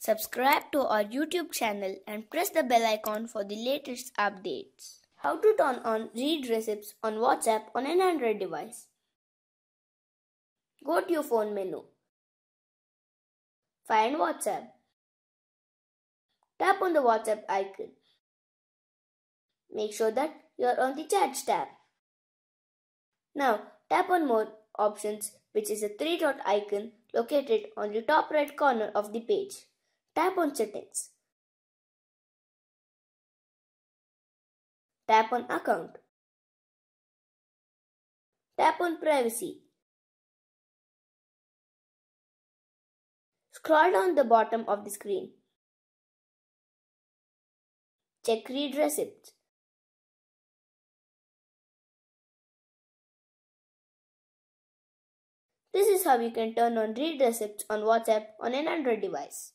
Subscribe to our YouTube channel and press the bell icon for the latest updates. How to turn on read receipts on WhatsApp on an Android device. Go to your phone menu. Find WhatsApp. Tap on the WhatsApp icon. Make sure that you are on the Chats tab. Now tap on More Options, which is a three-dot icon located on the top right corner of the page. Tap on Settings. Tap on Account. Tap on Privacy. Scroll down the bottom of the screen. Check Read Receipts. This is how you can turn on Read Receipts on WhatsApp on an Android device.